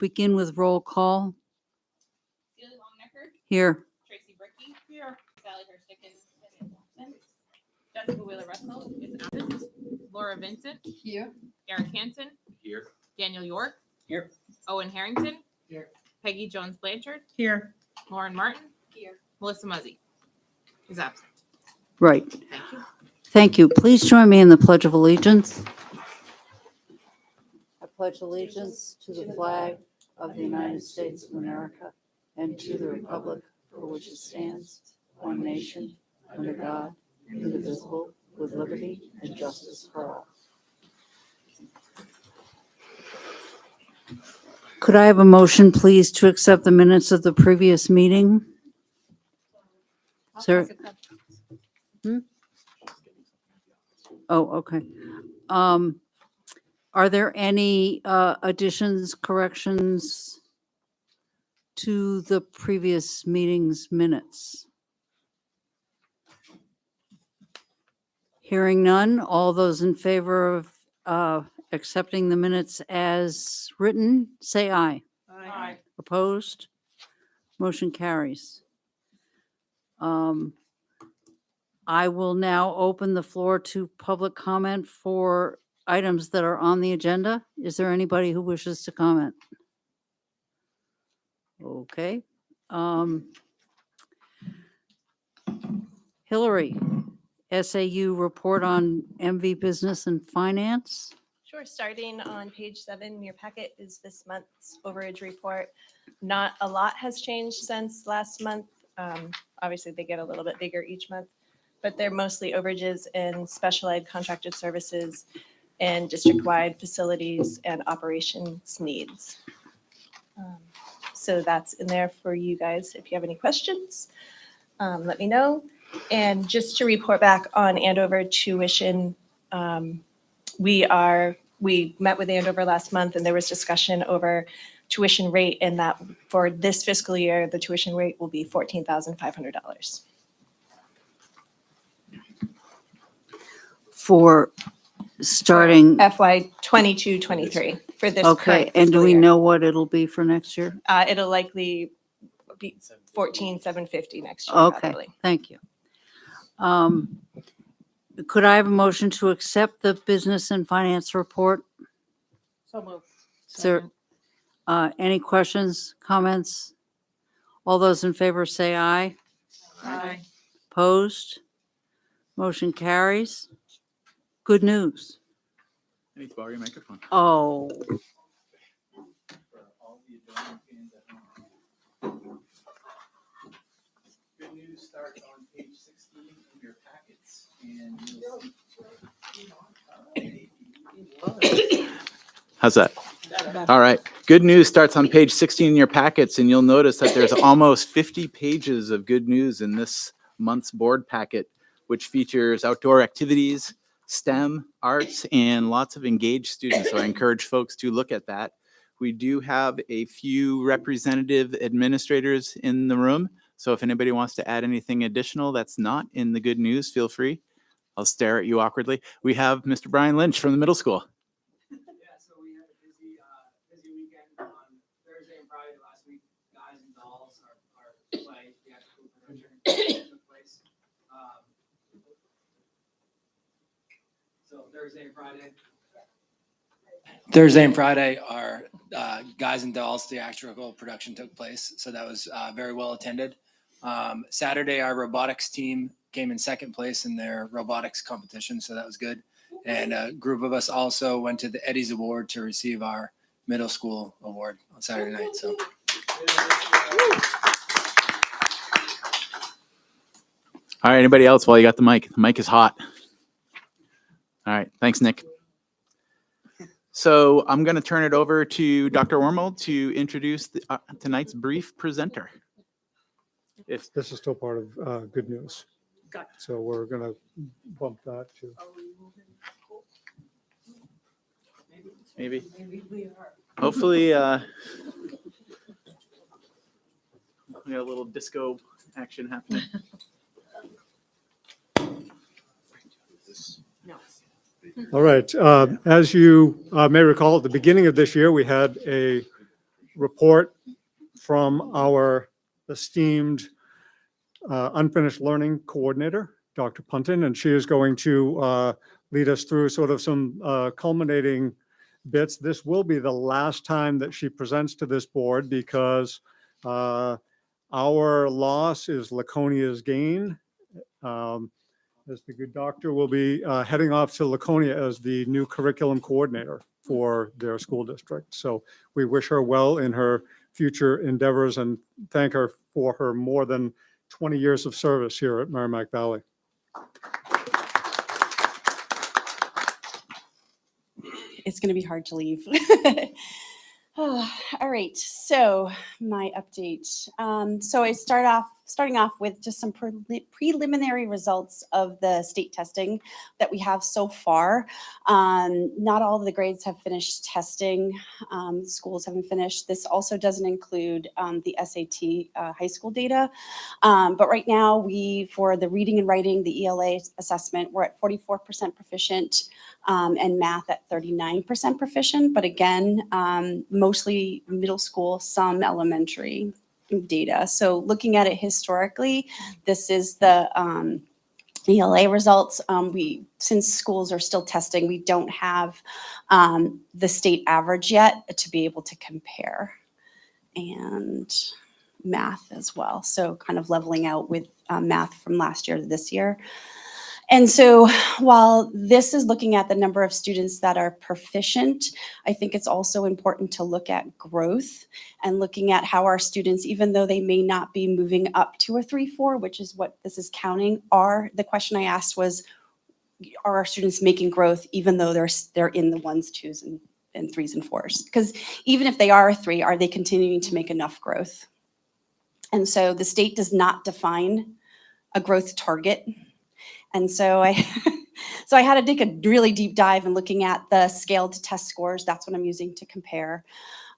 begin with roll call. Celia Longnecker, Here. Tracy Bricky. Here. Sally Hurstick is absent. Jessica Wheeler Russell is absent. Laura Vincent. Here. Eric Hansen. Here. Daniel York. Here. Owen Harrington. Here. Peggy Jones Blanchard. Here. Lauren Martin. Here. Melissa Muzzy is absent. Right. Thank you. Thank you. Please join me in the Pledge of Allegiance. I pledge allegiance to the flag of the United States of America and to the republic for which it stands, one nation, under God, indivisible, with liberty and justice for all. Could I have a motion, please, to accept the minutes of the previous meeting? Sir? Oh, okay. Are there any additions, corrections to the previous meeting's minutes? Hearing none, all those in favor of accepting the minutes as written, say aye. Aye. Opposed? Motion carries. I will now open the floor to public comment for items that are on the agenda. Is there anybody who wishes to comment? Okay. Hillary, SAU report on MV Business and Finance. Sure. Starting on page 7 in your packet is this month's overage report. Not a lot has changed since last month. Obviously, they get a little bit bigger each month, but they're mostly overages in special ed contracted services and district-wide facilities and operations needs. So that's in there for you guys. If you have any questions, let me know. And just to report back on Andover tuition, we met with Andover last month and there was discussion over tuition rate, and that for this fiscal year, the tuition rate will be $14,500. For starting, FY 22-23 for this okay, current and do fiscal we year. know what it'll be for next year? It'll likely be 14,750 next year, Okay, probably. thank you. Could I have a motion to accept the business and finance report? So moved. Is there any questions, comments? All those in favor say aye. Aye. Opposed? Motion carries. Good news. I need to borrow your microphone. Oh, For all the Adonian fans at home. Good news starts on page 16 of your packets, and you'll see. How's that? All right. Good news starts on page 16 in your packets, and you'll notice that there's almost 50 pages of good news in this month's board packet, which features outdoor activities, STEM, arts, and lots of engaged students. So I encourage folks to look at that. We do have a few representative administrators in the room. So if anybody wants to add anything additional that's not in the good news, feel free. I'll stare at you awkwardly. We have Mr. Brian Lynch from the middle school. Yeah, so we had a busy weekend on Thursday and Friday last week. Guys and Dolls, our play, theatrical production took place. So Thursday and Friday, our Guys and Dolls theatrical production took place. So that was very well attended. Saturday, our robotics team came in second place in their robotics competition. So that was good. And a group of us also went to the Eddie's Award to receive our middle school award on Saturday night. So All right, anybody else while you got the mic? The mic is hot. All right, thanks, Nick. So I'm going to turn it over to Dr. Wormel to introduce tonight's brief presenter. If This is still part of good news. Got it. So we're going to bump that to. maybe, hopefully, we got a little disco action happening. All right. As you may recall, at the beginning of this year, we had a report from our esteemed unfinished learning coordinator, Dr. Punton, and she is going to lead us through sort of some culminating bits. This will be the last time that she presents to this board because our loss is Laconia's gain. As the good doctor will be heading off to Laconia as the new curriculum coordinator for their school district. So we wish her well in her future endeavors and thank her for her more than 20 years of service here at Merrimack Valley. It's going to be hard to leave. All right, so my update. So I starting off with just some preliminary results of the state testing that we have so far. Not all of the grades have finished testing. Schools haven't finished. This also doesn't include the SAT high school data. But right now, for the reading and writing, the ELA assessment, we're at 44% proficient. And math at 39% proficient, but again, mostly middle school, some elementary data. So looking at it historically, this is the ELA results. Since schools are still testing, we don't have the state average yet to be able to compare, and math as well. So kind of leveling out with math from last year to this year. And so while this is looking at the number of students that are proficient, I think it's also important to look at growth and looking at how our students, even though they may not be moving up to a 3-4, which is what this is counting, the question I asked was, are our students making growth even though they're in the 1s, 2s, and 3s and 4s? Because even if they are a 3, are they continuing to make enough growth? And so the state does not define a growth target. And so I had to take a really deep dive in looking at the scaled test scores. That's what I'm using to compare.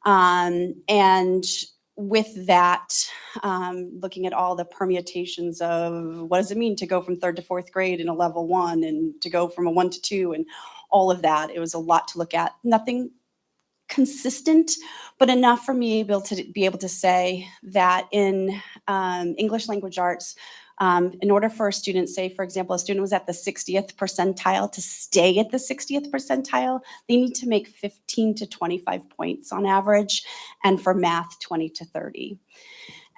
And with that, looking at all the permutations of what does it mean to go from 3rd to 4th grade in a level 1 and to go from a 1 to 2 and all of that. It was a lot to look at. Nothing consistent, but enough for me to be able to say that in English language arts, in order for a student, say, for example, a student was at the 60th percentile, to stay at the 60th percentile, they need to make 15 to 25 points on average, and for math, 20 to 30.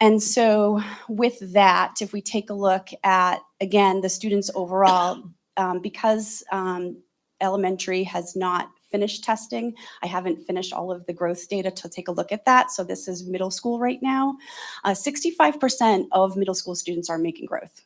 And so with that, if we take a look at, again, the students overall, because elementary has not finished testing. I haven't finished all of the growth data to take a look at that. So this is middle school right now. 65% of middle school students are making growth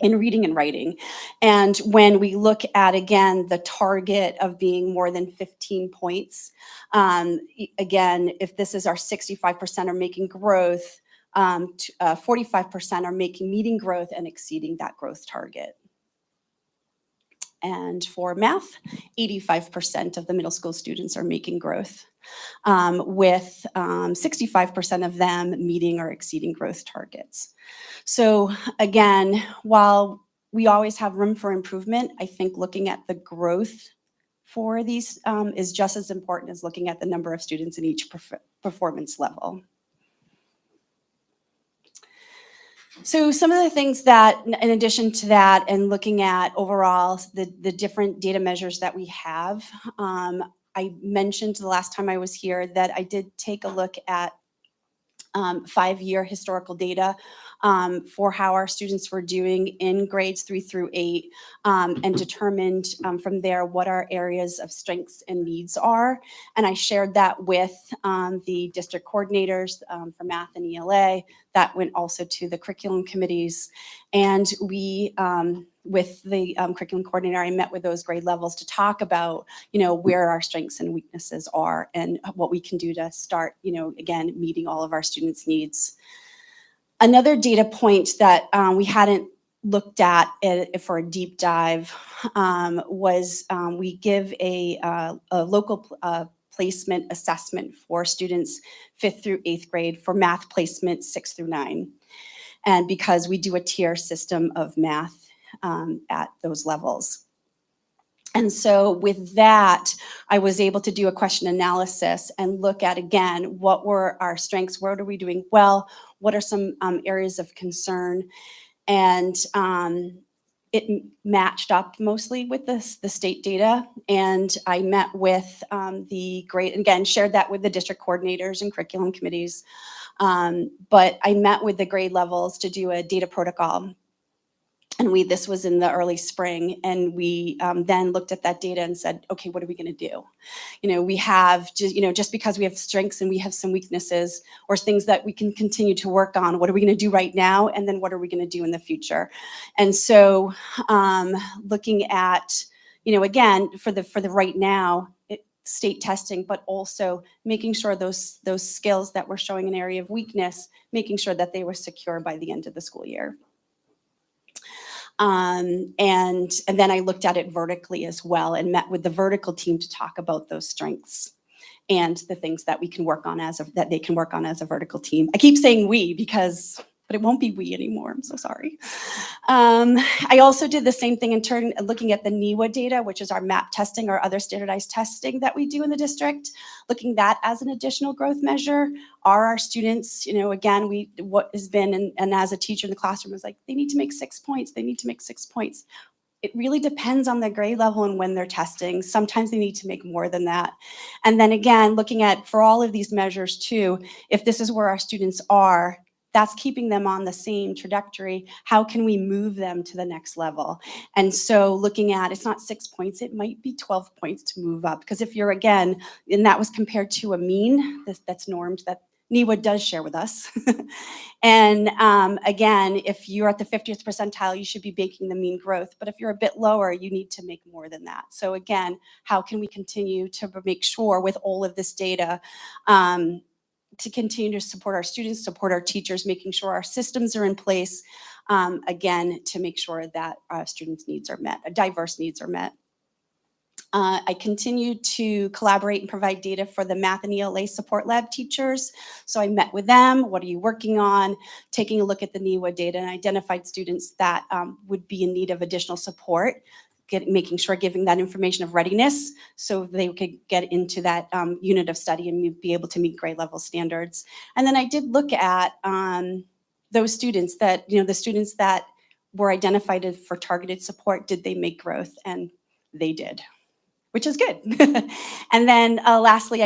in reading and writing. And when we look at, again, the target of being more than 15 points, again, if this is our 65% are making growth, 45% are meeting growth and exceeding that growth target. And for math, 85% of the middle school students are making growth, with 65% of them meeting or exceeding growth targets. So again, while we always have room for improvement, I think looking at the growth for these is just as important as looking at the number of students in each performance level. So some of the things that, in addition to that, and looking at overall the different data measures that we have, I mentioned the last time I was here that I did take a look at 5-year historical data for how our students were doing in grades 3 through 8, and determined from there what our areas of strengths and needs are. And I shared that with the district coordinators for math and ELA. That went also to the curriculum committees. And we, with the curriculum coordinator, I met with those grade levels to talk about, where our strengths and weaknesses are and what we can do to start, again, meeting all of our students' needs. Another data point that we hadn't looked at for a deep dive was we give a local placement assessment for students 5th through 8th grade for math placement 6 through 9. And because we do a tier system of math at those levels. And so with that, I was able to do a question analysis and look at, again, what were our strengths? What are we doing well? What are some areas of concern? And it matched up mostly with the state data. And I met with the grade, again, shared that with the district coordinators and curriculum committees. But I met with the grade levels to do a data protocol. And this was in the early spring, and we then looked at that data and said, okay, what are we going to do? We have just because we have strengths and we have some weaknesses or things that we can continue to work on, what are we going to do right now? And then what are we going to do in the future? And so looking at, again, for the right now, state testing, but also making sure those skills that were showing an area of weakness, making sure that they were secure by the end of the school year. And then I looked at it vertically as well and met with the vertical team to talk about those strengths and the things that we can work on that they can work on as a vertical team. I keep saying we but it won't be we anymore. I'm so sorry. I also did the same thing in turn, looking at the NEWA data, which is our MAP testing or other standardized testing that we do in the district, looking at that as an additional growth measure. Are our students, again, what has been, and as a teacher in the classroom was like, they need to make 6 points. They need to make 6 points. It really depends on the grade level and when they're testing. Sometimes they need to make more than that. And then again, looking at, for all of these measures too, if this is where our students are, that's keeping them on the same trajectory. How can we move them to the next level? And so looking at, it's not 6 points, it might be 12 points to move up. Because if you're, again, and that was compared to a mean that's normed, that NEWA does share with us. And again, if you're at the 50th percentile, you should be making the mean growth. But if you're a bit lower, you need to make more than that. So again, how can we continue to make sure with all of this data to continue to support our students, support our teachers, making sure our systems are in place, again, to make sure that our students' needs are met, diverse needs are met. I continue to collaborate and provide data for the math and ELA support lab teachers. So I met with them, what are you working on? Taking a look at the NEWA data and identified students that would be in need of additional support. Making sure giving that information of readiness so they could get into that unit of study and be able to meet grade level standards. And then I did look at those students that, the students that were identified for targeted support, did they make growth? And they did, which is good. And then lastly,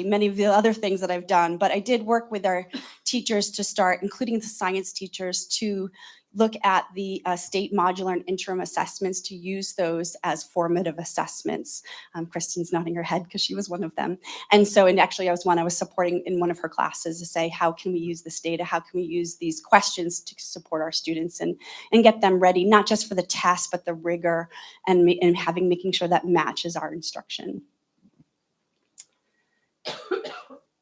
many of the other things that I've done, but I did work with our teachers to start, including the science teachers, to look at the state modular and interim assessments, to use those as formative assessments. Kristen's nodding her head because she was one of them. And so, and actually I was supporting in one of her classes to say, how can we use this data? How can we use these questions to support our students and get them ready, not just for the test, but the rigor and making sure that matches our instruction.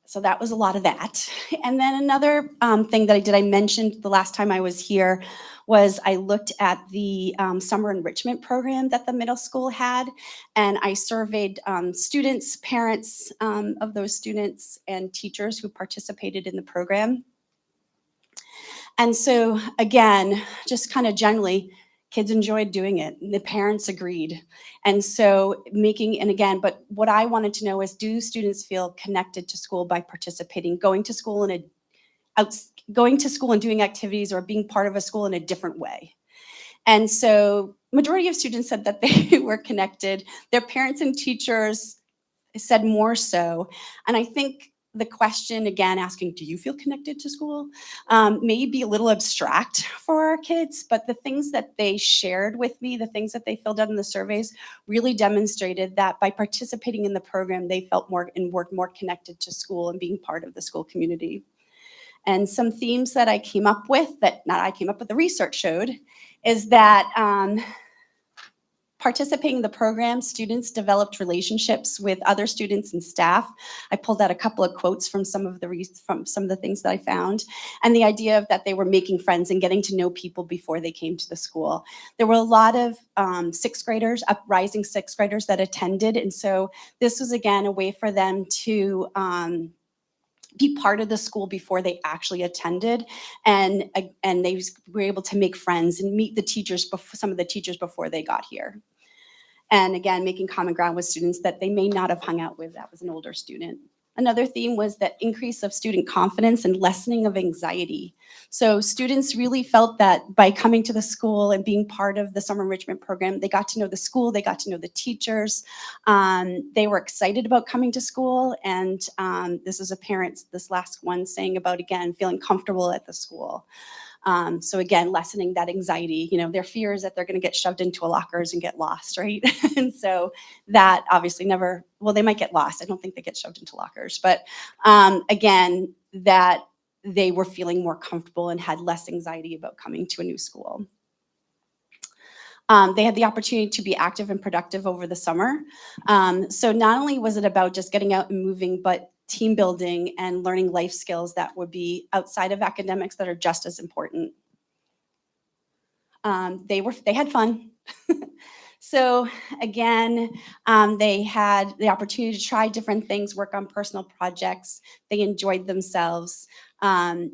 So that was a lot of that. And then another thing that I mentioned the last time I was here was I looked at the summer enrichment program that the middle school had. And I surveyed students, parents of those students, and teachers who participated in the program. And so again, just kind of generally, kids enjoyed doing it. The parents agreed. And so but what I wanted to know is, do students feel connected to school by participating, going to school and doing activities or being part of a school in a different way? And so majority of students said that they were connected. Their parents and teachers said more so. And I think the question, again, asking, do you feel connected to school, may be a little abstract for our kids, but the things that they shared with me, the things that they filled out in the surveys, really demonstrated that by participating in the program, they felt more connected to school and being part of the school community. And some themes that I came up with, the research showed, is that participating in the program, students developed relationships with other students and staff. I pulled out a couple of quotes from some of the things that I found, and the idea of that they were making friends and getting to know people before they came to the school. There were a lot of rising sixth graders that attended, and so this was again a way for them to be part of the school before they actually attended, and they were able to make friends and meet some of the teachers before they got here. And again, making common ground with students that they may not have hung out with. That was an older student. Another theme was that increase of student confidence and lessening of anxiety. So students really felt that by coming to the school and being part of the summer enrichment program, they got to know the school, they got to know the teachers. They were excited about coming to school. And this is a parent, this last one, saying about, again, feeling comfortable at the school. So again, lessening that anxiety, their fear is that they're going to get shoved into a lockers and get lost, right? And so that obviously never, well, they might get lost. I don't think they get shoved into lockers, but again, that they were feeling more comfortable and had less anxiety about coming to a new school. They had the opportunity to be active and productive over the summer. So not only was it about just getting out and moving, but team building and learning life skills that would be outside of academics that are just as important. They had fun. So again, they had the opportunity to try different things, work on personal projects. They enjoyed themselves. And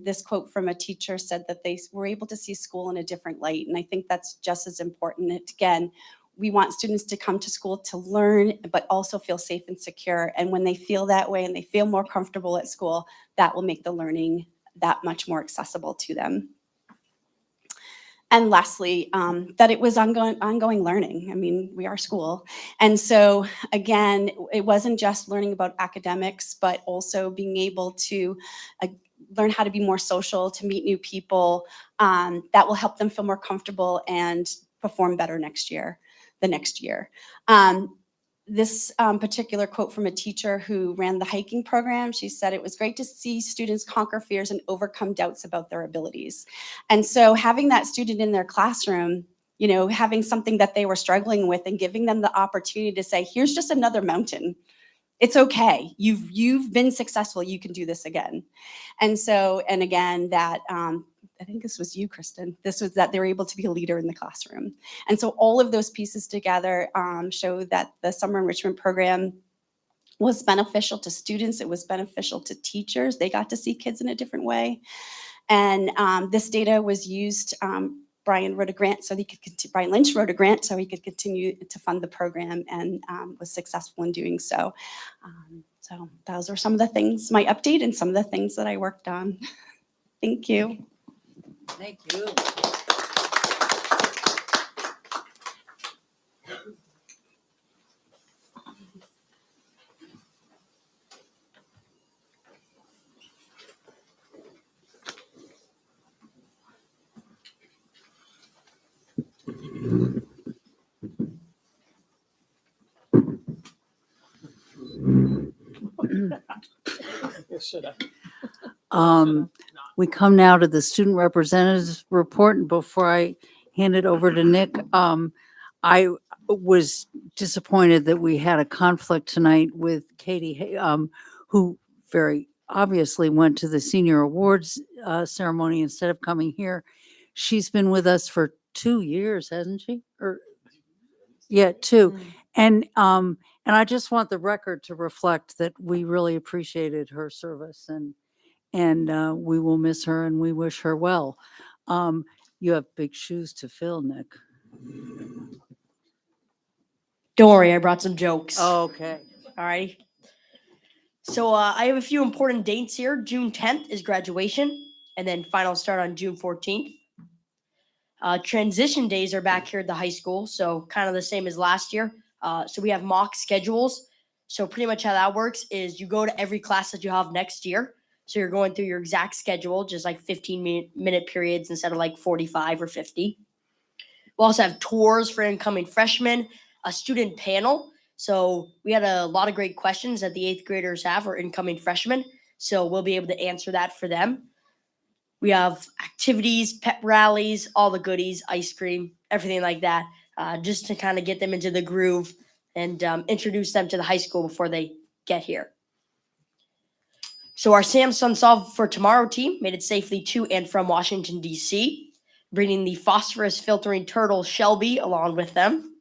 this quote from a teacher said that they were able to see school in a different light. And I think that's just as important. Again, we want students to come to school to learn, but also feel safe and secure. And when they feel that way and they feel more comfortable at school, that will make the learning that much more accessible to them. And lastly, that it was ongoing learning. I mean, we are school. And so again, it wasn't just learning about academics, but also being able to learn how to be more social, to meet new people. That will help them feel more comfortable and perform better the next year. This particular quote from a teacher who ran the hiking program, she said, "It was great to see students conquer fears and overcome doubts about their abilities." And so having that student in their classroom, having something that they were struggling with and giving them the opportunity to say, here's just another mountain. It's okay. You've been successful. You can do this again. And so, and again, that I think this was you, Kristen. This was that they were able to be a leader in the classroom. And so all of those pieces together show that the summer enrichment program was beneficial to students. It was beneficial to teachers. They got to see kids in a different way. And this data was used. Brian Lynch wrote a grant so he could continue to fund the program, and was successful in doing so. So those are some of the things, my update, and some of the things that I worked on. Thank you. Thank you. We come now to the student representatives report, and before I hand it over to Nick, I was disappointed that we had a conflict tonight with Katie, who very obviously went to the senior awards ceremony instead of coming here. She's been with us for 2 years, hasn't she? Or yeah, 2. And I just want the record to reflect that we really appreciated her service, and we will miss her and we wish her well. You have big shoes to fill, Nick. Don't worry, I brought some jokes. Okay. All right. So I have a few important dates here. June 10th is graduation, and then finals start on June 14th. Transition days are back here at the high school, so kind of the same as last year. So we have mock schedules. So pretty much how that works is you go to every class that you have next year. So you're going through your exact schedule, just like 15-minute periods instead of like 45 or 50. We'll also have tours for incoming freshmen, a student panel. So we had a lot of great questions that the 8th graders have for incoming freshmen. So we'll be able to answer that for them. We have activities, pep rallies, all the goodies, ice cream, everything like that, just to kind of get them into the groove and introduce them to the high school before they get here. So our Samsung Solve for Tomorrow team made it safely to and from Washington, D.C., bringing the phosphorus filtering turtle Shelby along with them.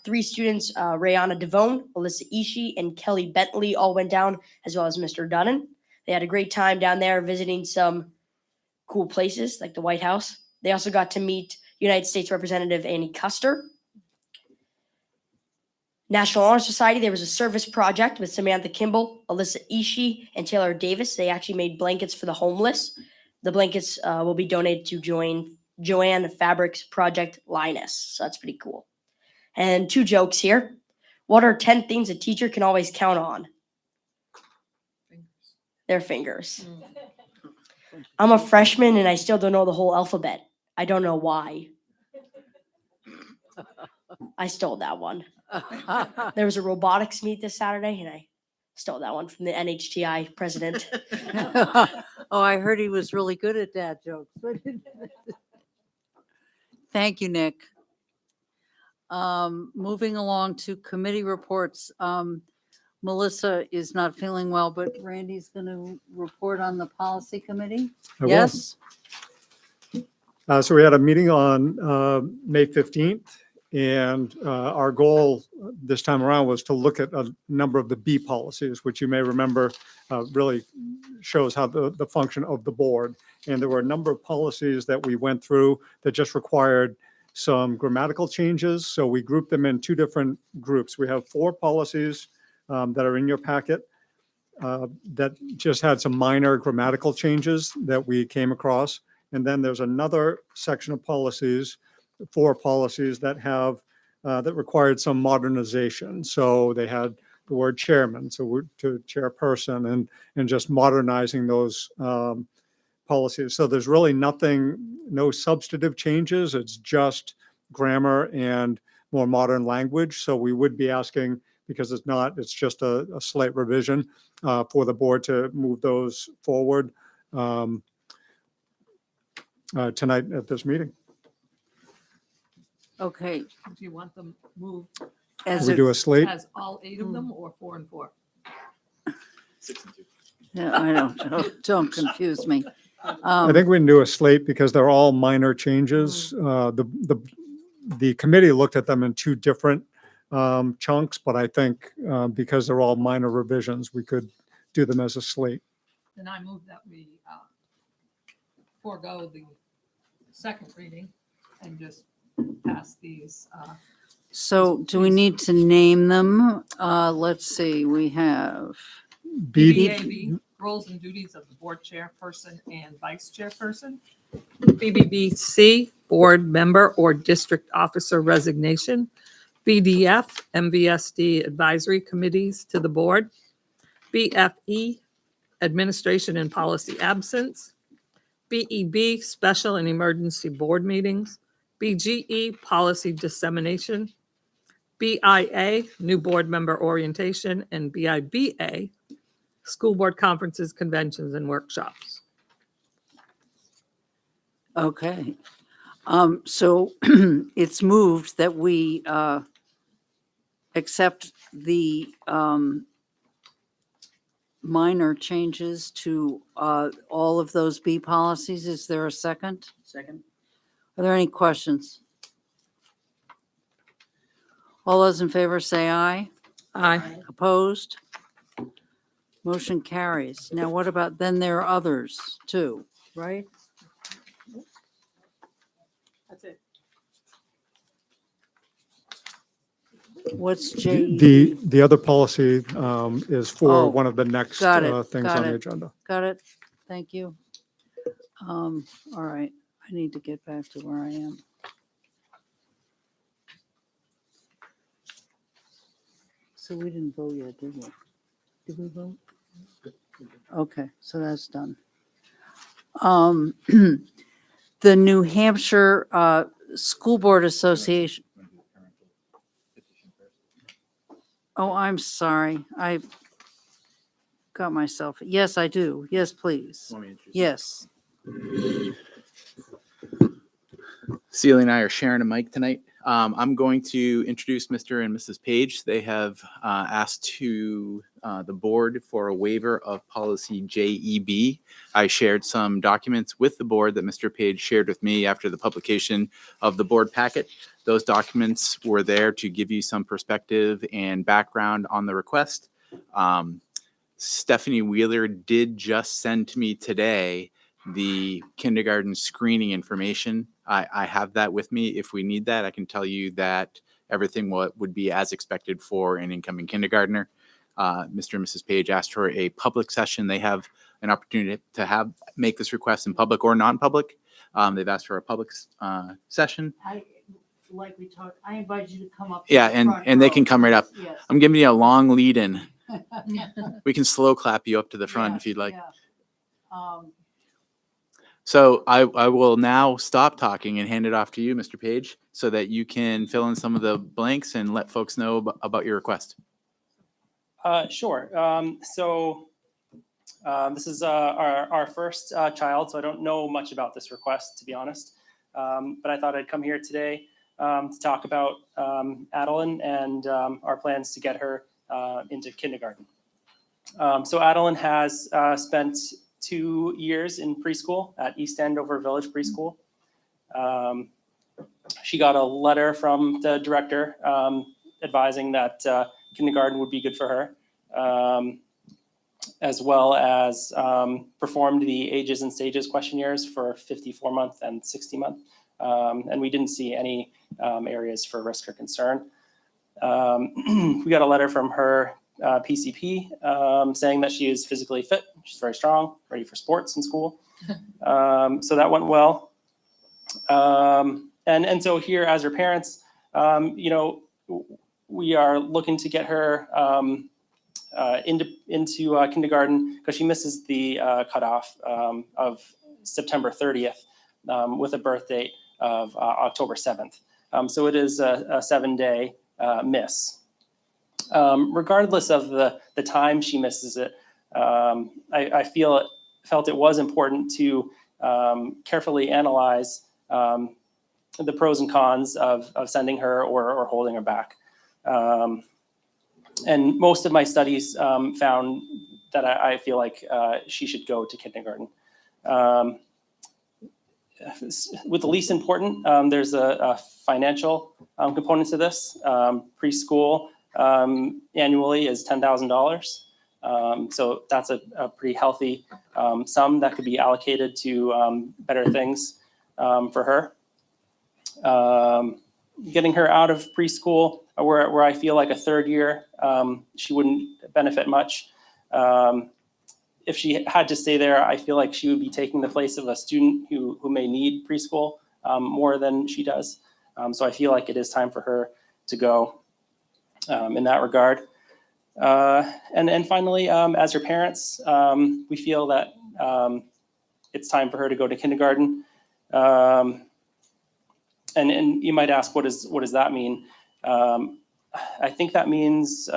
3 students, Rayana Devone, Alyssa Ishii, and Kelly Bentley all went down, as well as Mr. Dunnan. They had a great time down there visiting some cool places like the White House. They also got to meet United States Representative Annie Custer. National Honor Society, there was a service project with Samantha Kimball, Alyssa Ishii, and Taylor Davis. They actually made blankets for the homeless. The blankets will be donated to Joanne Fabrics Project Linus. So that's pretty cool. And 2 jokes here. What are 10 things a teacher can always count on? Their fingers. I'm a freshman and I still don't know the whole alphabet. I don't know why. I stole that one. There was a robotics meet this Saturday and I stole that one from the NHTI president. Oh, I heard he was really good at dad jokes. Thank you, Nick. Moving along to committee reports. Melissa is not feeling well, but Randy's going to report on the policy committee. I will. Yes? So we had a meeting on May 15th, and our goal this time around was to look at a number of the B policies, which you may remember really shows how the function of the board. And there were a number of policies that we went through that just required some grammatical changes. So we grouped them in 2 different groups. We have 4 policies that are in your packet that just had some minor grammatical changes that we came across. And then there's another section of policies, 4 policies that have that required some modernization. So they had the word chairman, so we're to chairperson, and just modernizing those policies. So there's really no substantive changes. It's just grammar and more modern language. So we would be asking, because it's just a slight revision for the board to move those forward tonight at this meeting. Okay. Do you want them moved As We a- do a slate. as all 8 of them or 4 and 4? 6 and 2. Yeah, I don't confuse me. I think we can do a slate because they're all minor changes. The committee looked at them in 2 different chunks, but I think because they're all minor revisions, we could do them as a slate. Then I move that we forego the second reading and just pass these. So do we need to name them? Let's see, we have, B, BBAB, roles and duties of the board chairperson and vice chairperson. BBBC, board member or district officer resignation. BDF, MVSD advisory committees to the board. BFE, administration and policy absence. BEB, special and emergency board meetings. BGE, policy dissemination. BIA, new board member orientation. And BIBA, school board conferences, conventions, and workshops. okay. So it's moved that we accept the minor changes to all of those B policies. Is there a second? Second. Are there any questions? All those in favor say aye. Aye. Opposed? Motion carries. Now what about, then there are others too, right? That's it. What's J? the other policy is for Oh, one of the next got it, things got on the it. agenda. Got it. Thank you. All right, I need to get back to where I am. So we didn't vote yet, did we? Did we vote? Okay, so that's done. The New Hampshire School Board Association. Oh, I'm sorry. I got myself. Yes, I do. Yes, please. Yes. Celia and I are sharing a mic tonight. I'm going to introduce Mr. and Mrs. Page. They have asked to the board for a waiver of policy JEB. I shared some documents with the board that Mr. Page shared with me after the publication of the board packet. Those documents were there to give you some perspective and background on the request. Stephanie Wheeler did just send to me today the kindergarten screening information. I have that with me. If we need that, I can tell you that everything would be as expected for an incoming kindergartner. Mr. and Mrs. Page asked for a public session. They have an opportunity to make this request in public or non-public. They've asked for a public session. Like we talked, I invite you to come up. Yeah, to the front and they row. can come right up. Yes. I'm giving you a long lead in. We can slow clap you up to the front Yeah, if you'd like. yeah. So I will now stop talking and hand it off to you, Mr. Page, so that you can fill in some of the blanks and let folks know about your request. Sure. This is our first child, so I don't know much about this request, to be honest. But I thought I'd come here today to talk about Adeline and our plans to get her into kindergarten. So Adeline has spent 2 years in preschool at East Andover Village Preschool. She got a letter from the director advising that kindergarten would be good for her, as well as performed the ages and stages questionnaires for 54-month and 60-month. And we didn't see any areas for risk or concern. We got a letter from her PCP saying that she is physically fit, she's very strong, ready for sports in school. So that went well. And so here as her parents, we are looking to get her into kindergarten because she misses the cutoff of September 30th with a birth date of October 7th. So it is a 7-day miss. Regardless of the time she misses it, I felt it was important to carefully analyze the pros and cons of sending her or holding her back. And most of my studies found that I feel like she should go to kindergarten. With the least important, there's a financial component to this. Preschool annually is $10,000. So that's a pretty healthy sum that could be allocated to better things for her. Getting her out of preschool where I feel like a third year, she wouldn't benefit much. If she had to stay there, I feel like she would be taking the place of a student who may need preschool more than she does. So I feel like it is time for her to go in that regard. And finally, as her parents, we feel that it's time for her to go to kindergarten. And you might ask, what does that mean? I think that means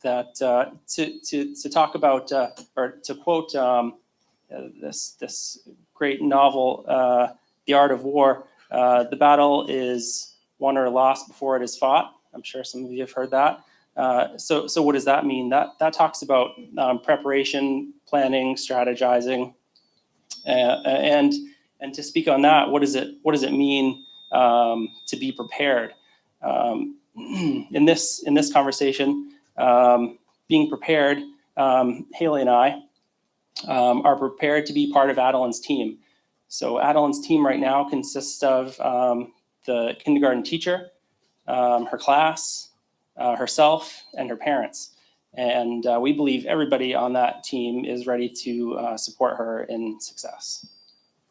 that to talk about or to quote this great novel, The Art of War, the battle is won or lost before it is fought. I'm sure some of you have heard that. So what does that mean? That talks about preparation, planning, strategizing, and to speak on that, what does it mean to be prepared? In this conversation, being prepared, Haley and I are prepared to be part of Adeline's team. So Adeline's team right now consists of the kindergarten teacher, her class, herself, and her parents. And we believe everybody on that team is ready to support her in success.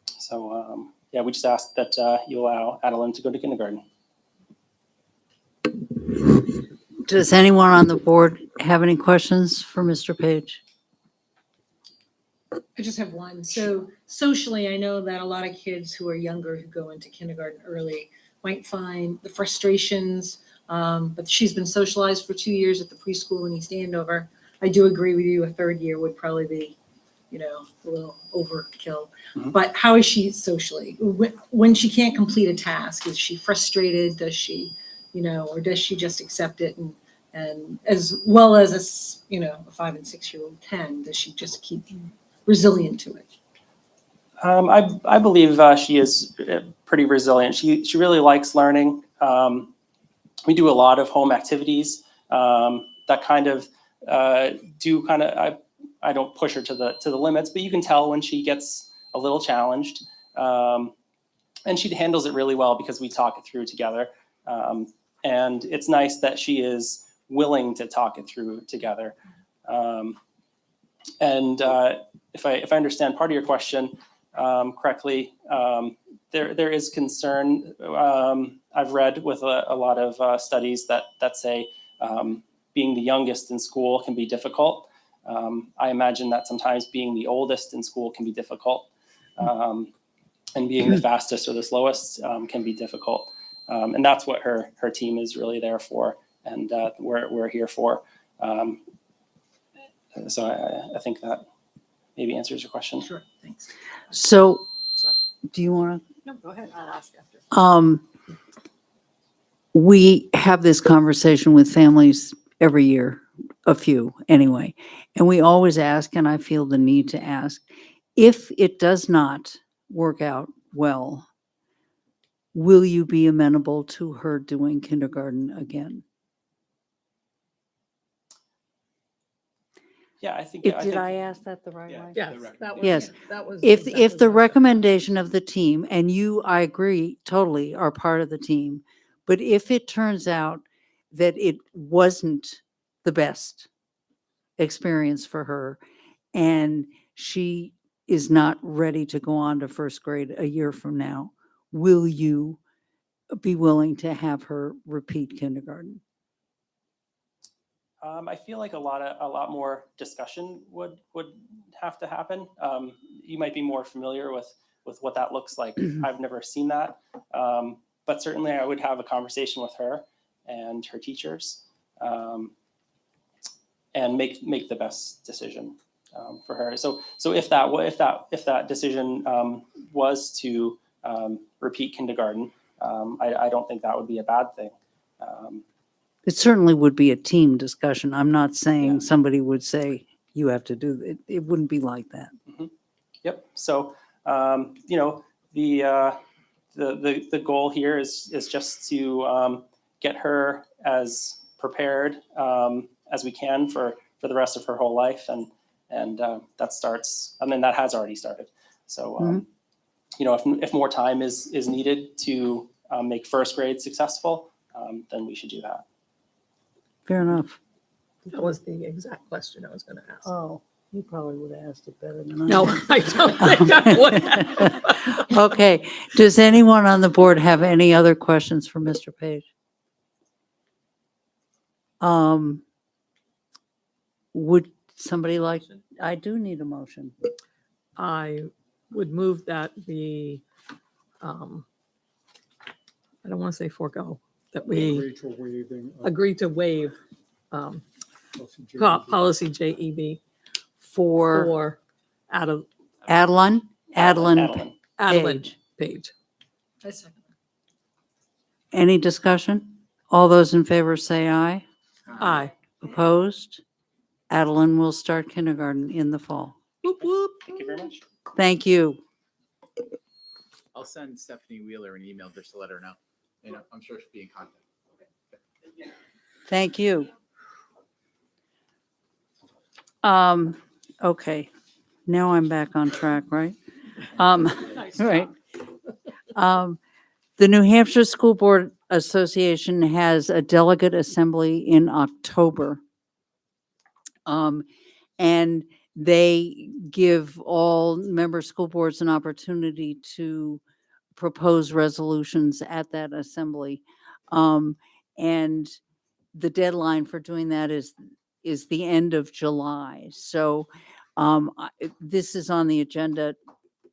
So yeah, we just ask that you allow Adeline to go to kindergarten. Does anyone on the board have any questions for Mr. Page? I just have one. So socially, I know that a lot of kids who are younger who go into kindergarten early might find the frustrations, but she's been socialized for 2 years at the preschool in East Andover. I do agree with you. A third year would probably be, a little overkill. Mhm. But how is she socially? When she can't complete a task, is she frustrated? Does she, or does she just accept it and as well as a 5 and 6 year old can? Does she just keep resilient to it? I believe she is pretty resilient. She really likes learning. We do a lot of home activities that kind of I don't push her to the limits, but you can tell when she gets a little challenged. And she handles it really well because we talk it through together. And it's nice that she is willing to talk it through together. And if I understand part of your question correctly, there is concern. I've read with a lot of studies that say being the youngest in school can be difficult. I imagine that sometimes being the oldest in school can be difficult, and being the fastest or the slowest can be difficult. And that's what her team is really there for, and we're here for. So I think that maybe answers your question. Sure, thanks. So, Sorry. do you want No, go ahead. I'll ask after. to? We have this conversation with families every year, a few anyway, and we always ask, and I feel the need to ask, if it does not work out well, will you be amenable to her doing kindergarten again? Yeah, I think. Did I ask that the right way? Yes, that was. Yes. That was. If exactly the what I- recommendation of the team, and you, I agree, totally are part of the team, but if it turns out that it wasn't the best experience for her and she is not ready to go on to first grade a year from now, will you be willing to have her repeat kindergarten? I feel like a lot more discussion would have to happen. You might be more familiar with what that looks like. I've never seen that, but certainly I would have a conversation with her and her teachers, and make the best decision for her. So if that decision was to repeat kindergarten, I don't think that would be a bad thing. It certainly would be a team discussion. I'm not saying Yeah. somebody would say, you have to do it. It wouldn't be like that. Yep. So the goal here is just to get her as prepared as we can for the rest of her whole life, and that starts. I mean, that has already started. So if more time is needed to make first grade successful, then we should do that. Fair enough. That was the exact question I was going to ask. Oh, you probably would have asked it better than I. No, I don't think I would have. Okay. Does anyone on the board have any other questions for Mr. Page? Would somebody like, I do need a motion. I would move that we, I don't want to say forego, that we Agree to waiving of agree to waive policy JEB. policy JEB For for Adeline Adeline Page. Page. I second that. Any discussion? All those in favor say aye. Aye. Opposed? Adeline will start kindergarten in the fall. Whoop, whoop. Thank you very much. Thank you. I'll send Stephanie Wheeler an email just to let her know. You know, I'm sure she'll be in contact. Thank you. Okay, now I'm back on track, right? Right. The New Hampshire School Board Association has a delegate assembly in October. And they give all member school boards an opportunity to propose resolutions at that assembly. And the deadline for doing that is the end of July. So this is on the agenda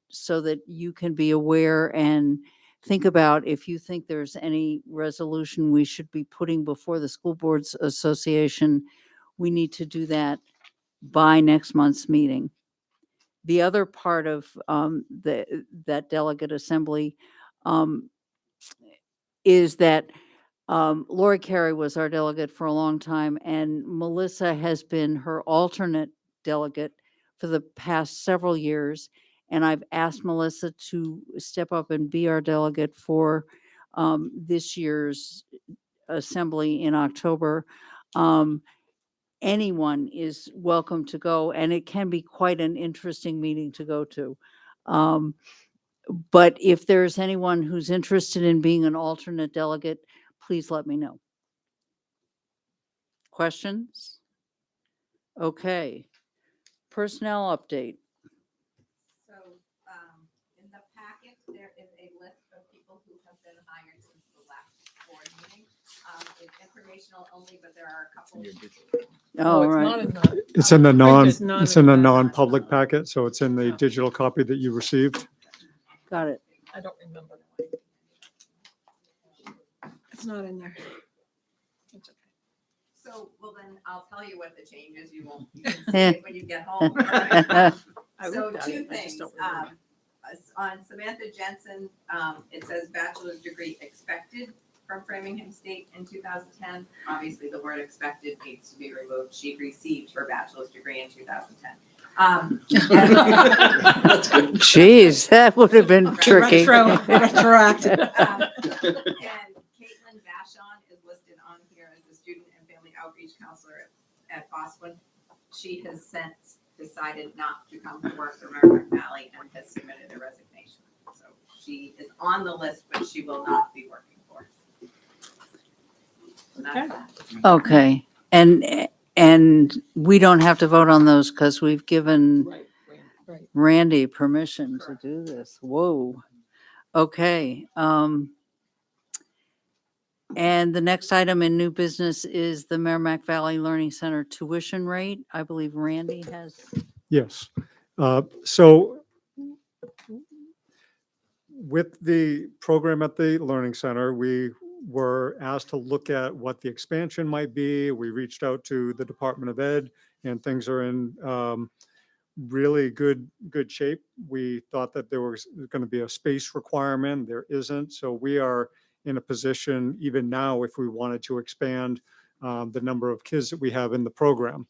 so that you can be aware and think about if you think there's any resolution we should be putting before the School Boards Association. We need to do that by next month's meeting. The other part of that delegate assembly is that Lori Carey was our delegate for a long time, and Melissa has been her alternate delegate for the past several years. And I've asked Melissa to step up and be our delegate for this year's assembly in October. Anyone is welcome to go, and it can be quite an interesting meeting to go to. But if there's anyone who's interested in being an alternate delegate, please let me know. Questions? Okay. Personnel update. So, in the packet, there is a list of people who have been hired since the last board meeting. It's informational only, but there are a couple. Oh, it's right. not in the. It's in the non, It's not it's in in the the packet. non-public packet, so it's in the digital copy that you received. Got it. I don't remember. It's not in there. It's okay. So, well, then I'll tell you what the change is. You won't Eh. see it when you get home. I So looked at two it, I just things. don't remember. On Samantha Jensen, it says bachelor's degree expected from Framingham State in 2010. Obviously, the word expected needs to be removed. She received her bachelor's degree in 2010. Jeez, that would have been tricky. Retroactive. And Caitlin Vashon is listed on here as the student and family outreach counselor at Bosquen. She has since decided not to come to work for Merrimack Valley and has submitted a resignation. So she is on the list, but she will not be working for us. So that's Okay. that. Okay, and we don't have to vote on those because we've given Right. Randy permission to do this. Whoa. Okay, and the next item in new business is the Merrimack Valley Learning Center tuition rate. I believe Randy has. Yes. So with the program at the Learning Center, we were asked to look at what the expansion might be. We reached out to the Department of Ed, and things are in really good shape. We thought that there was going to be a space requirement. There isn't. So we are in a position even now, if we wanted to expand the number of kids that we have in the program.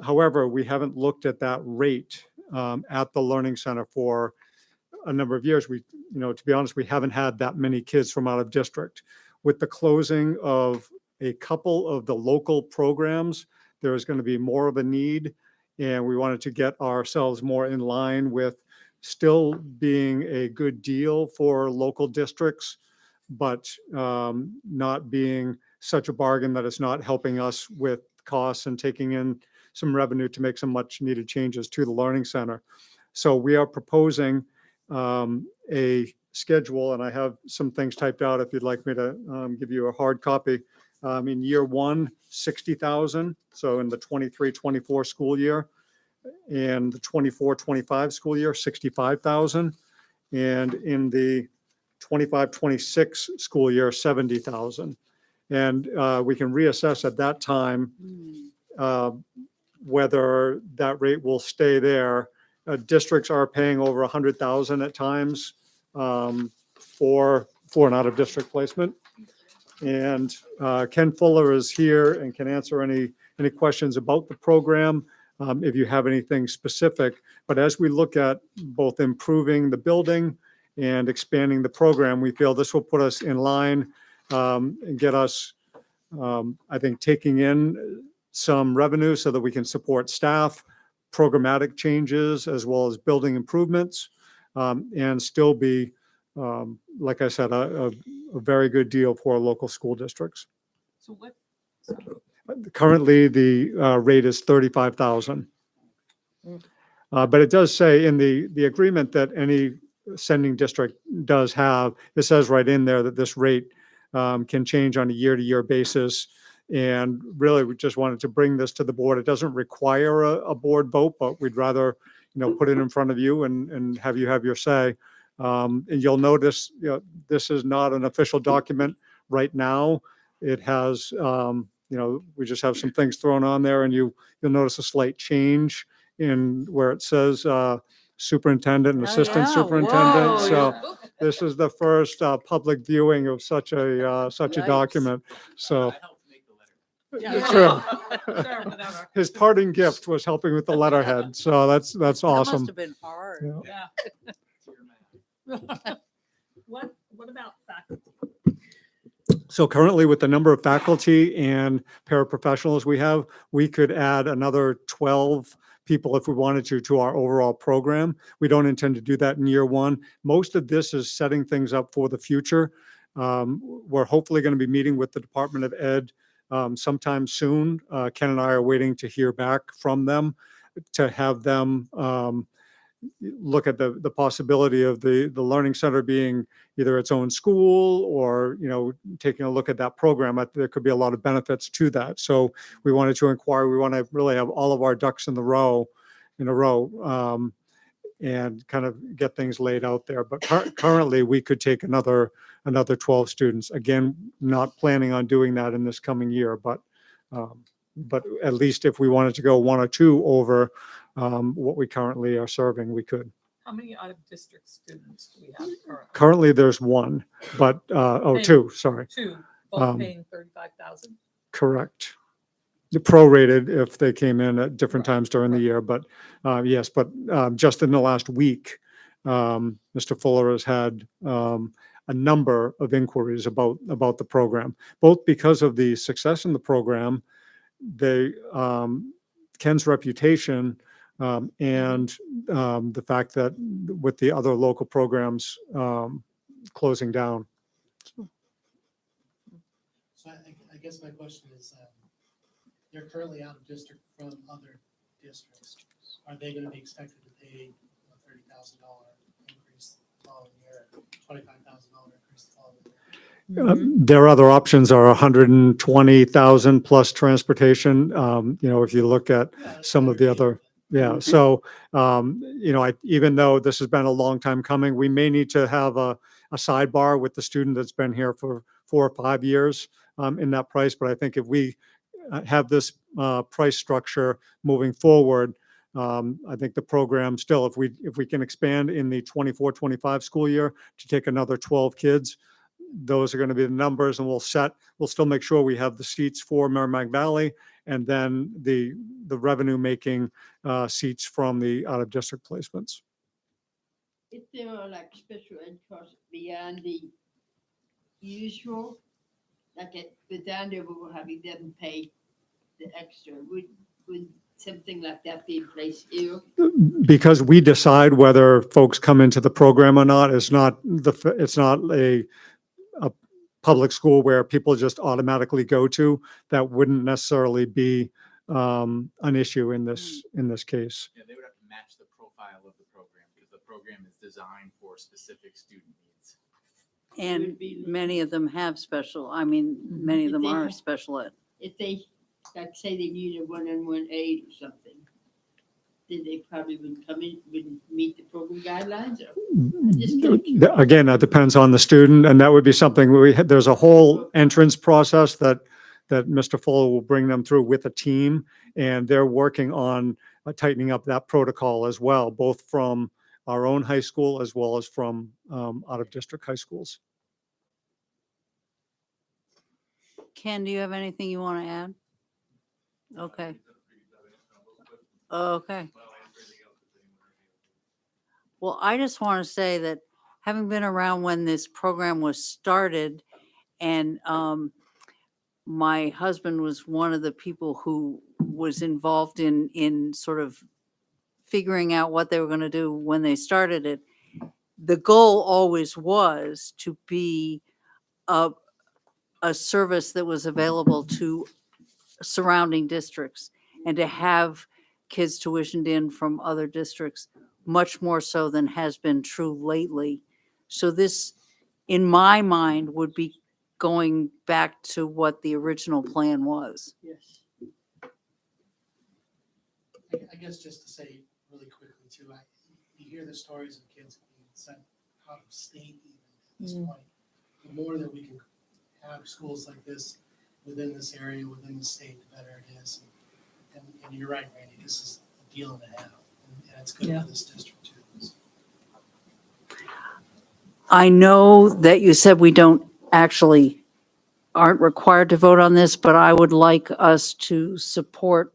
However, we haven't looked at that rate at the Learning Center for a number of years. We, to be honest, we haven't had that many kids from out of district. With the closing of a couple of the local programs, there is going to be more of a need, and we wanted to get ourselves more in line with still being a good deal for local districts, but not being such a bargain that it's not helping us with costs and taking in some revenue to make some much needed changes to the Learning Center. So we are proposing a schedule, and I have some things typed out if you'd like me to give you a hard copy. In year one, 60,000. So in the 23-24 school year, and the 24-25 school year, 65,000. And in the 25-26 school year, 70,000. And we can reassess at that time whether that rate will stay there. Districts are paying over 100,000 at times for an out-of-district placement. And Ken Fuller is here and can answer any questions about the program if you have anything specific. But as we look at both improving the building and expanding the program, we feel this will put us in line and get us, I think, taking in some revenue so that we can support staff, programmatic changes, as well as building improvements, and still be, like I said, a very good deal for local school districts. So what? Currently, the rate is 35,000. But it does say in the agreement that any sending district does have, it says right in there that this rate can change on a year-to-year basis. And really, we just wanted to bring this to the board. It doesn't require a board vote, but we'd rather, put it in front of you and have you have your say. And you'll notice, this is not an official document right now. It has, we just have some things thrown on there, and you'll notice a slight change in where it says superintendent and assistant yeah. superintendent. Whoa. So this is the first public viewing of such a Yikes. document. So Yeah. True. Sure, whatever. his parting gift was helping with the letterhead. So that's That must awesome. have been hard. Yeah. Yeah. What about faculty? So currently, with the number of faculty and paraprofessionals we have, we could add another 12 people if we wanted to our overall program. We don't intend to do that in year one. Most of this is setting things up for the future. We're hopefully going to be meeting with the Department of Ed sometime soon. Ken and I are waiting to hear back from them to have them look at the possibility of the Learning Center being either its own school or, taking a look at that program. There could be a lot of benefits to that. So we wanted to inquire, we want to really have all of our ducks in a row, and kind of get things laid out there. But currently, we could take another 12 students. Again, not planning on doing that in this coming year, but at least if we wanted to go one or two over what we currently are serving, we could. How many out-of-district students do we have currently? Currently, there's one, but, two, sorry. Two, both paying 35,000? Correct. Prorated if they came in at different times during the year, but yes, but just in the last week, Mr. Fuller has had a number of inquiries about the program, both because of the success in the program, Ken's reputation, and the fact that with the other local programs closing down. So I guess my question is, they're currently out of district from other districts. Are they going to be expected to pay a $30,000 increase the following year, $25,000 increase the following year? Their other options are 120,000 plus transportation. If you look at some of the other, yeah. So, even though this has been a long time coming, we may need to have a sidebar with the student that's been here for 4 or 5 years in that price. But I think if we have this price structure moving forward, I think the program still, if we can expand in the 24-25 school year to take another 12 kids, those are going to be the numbers, and we'll still make sure we have the seats for Merrimack Valley, and then the revenue making seats from the out of district placements. If there were like special ed costs beyond the usual, like at the down there we were having them pay the extra, would something like that be in place here? Because we decide whether folks come into the program or not. It's not a public school where people just automatically go to. That wouldn't necessarily be an issue in this case. Yeah, they would have to match the profile of the program because the program is designed for specific student needs. And many of them have many of them are special ed. If they, like, say they need a one-on-one aid or something, then they probably would come in, wouldn't meet the program guidelines, or I'm just kind of curious. Again, that depends on the student, and that would be something there's a whole entrance process that Mr. Fuller will bring them through with a team, and they're working on tightening up that protocol as well, both from our own high school as well as from out of district high schools. Ken, do you have anything you want to add? Okay. Okay. Well, I just want to say that having been around when this program was started, and my husband was one of the people who was involved in sort of figuring out what they were going to do when they started it. The goal always was to be a service that was available to surrounding districts, and to have kids tuitioned in from other districts, much more so than has been true lately. So this, in my mind, would be going back to what the original plan was. Yes. I guess just to say really quickly too, you hear the stories of kids being sent out of state even at this point. The more that we can have schools like this within this area, within the state, the better it is. And you're right, Randy, this is a deal to have, and it's good for this district too. I know that you said we aren't required to vote on this, but I would like us to support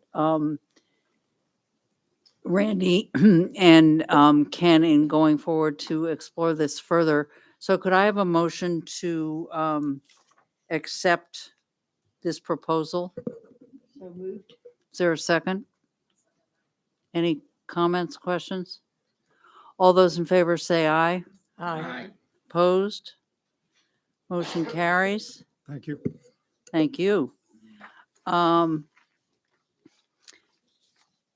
Randy and Ken in going forward to explore this further. So could I have a motion to accept this proposal? So moved. Is there a second? Any comments, questions? All those in favor say aye. Aye. Opposed? Motion carries. Thank you. Thank you.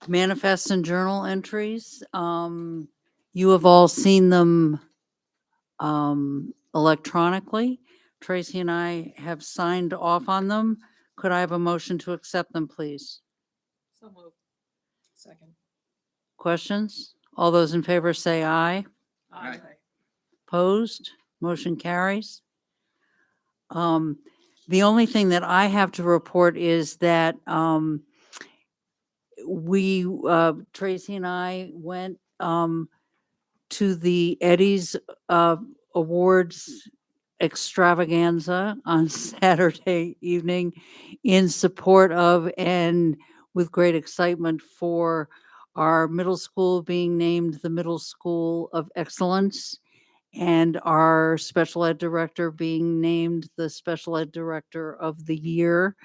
Manifests and journal entries. You have all seen them electronically. Tracy and I have signed off on them. Could I have a motion to accept them, please? So moved. Second. Questions? All those in favor say aye. Aye. Opposed? Motion carries. The only thing that I have to report is that Tracy and I went to the Eddie's Awards extravaganza on Saturday evening in support of and with great excitement for our middle school being named the Middle School of Excellence and our special ed director being named the special ed director of the year.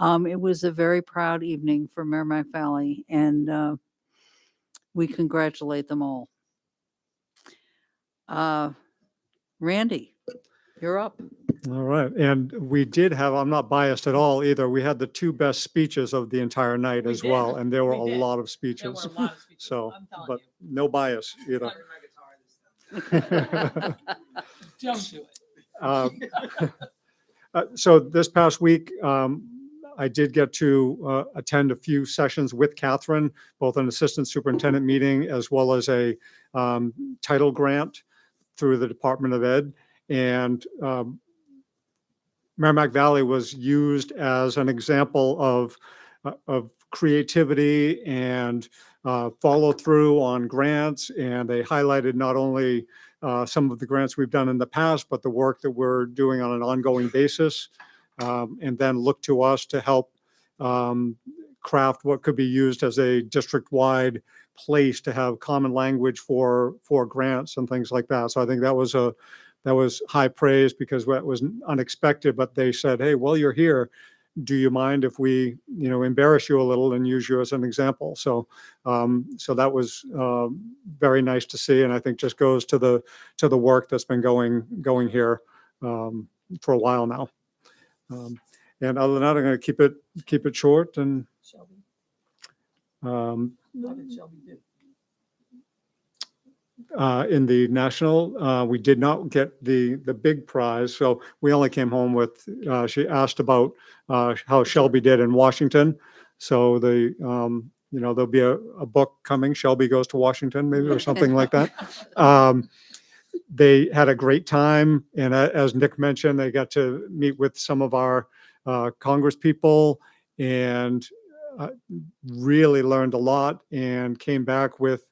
It was a very proud evening for Merrimack Valley, and we congratulate them all. Randy, you're up. All right. And we did have, I'm not biased at all either. We had the two best speeches of the entire night We as did. well. And there were We a did. lot of There were speeches. a lot of speeches. So, I'm telling but you. no bias either. Don't do it. So this past week, I did get to attend a few sessions with Catherine, both an assistant superintendent meeting as well as a title grant through the Department of Ed. And Merrimack Valley was used as an example of creativity and follow through on grants. And they highlighted not only some of the grants we've done in the past, but the work that we're doing on an ongoing basis. And then look to us to help craft what could be used as a district-wide place to have common language for grants and things like that. So I think that was high praise because that was unexpected, but they said, hey, while you're here, do you mind if we, embarrass you a little and use you as an example? So, so that was very nice to see, and I think just goes to the work that's been going here for a while now. And other than that, I'm going to keep it short. And Shelby. um, What did Shelby do? in the national, we did not get the big prize. So we only came home with, she asked about how Shelby did in Washington. So there'll be a book coming, Shelby Goes to Washington, maybe, or something like that. They had a great time. And as Nick mentioned, they got to meet with some of our Congress people and really learned a lot and came back with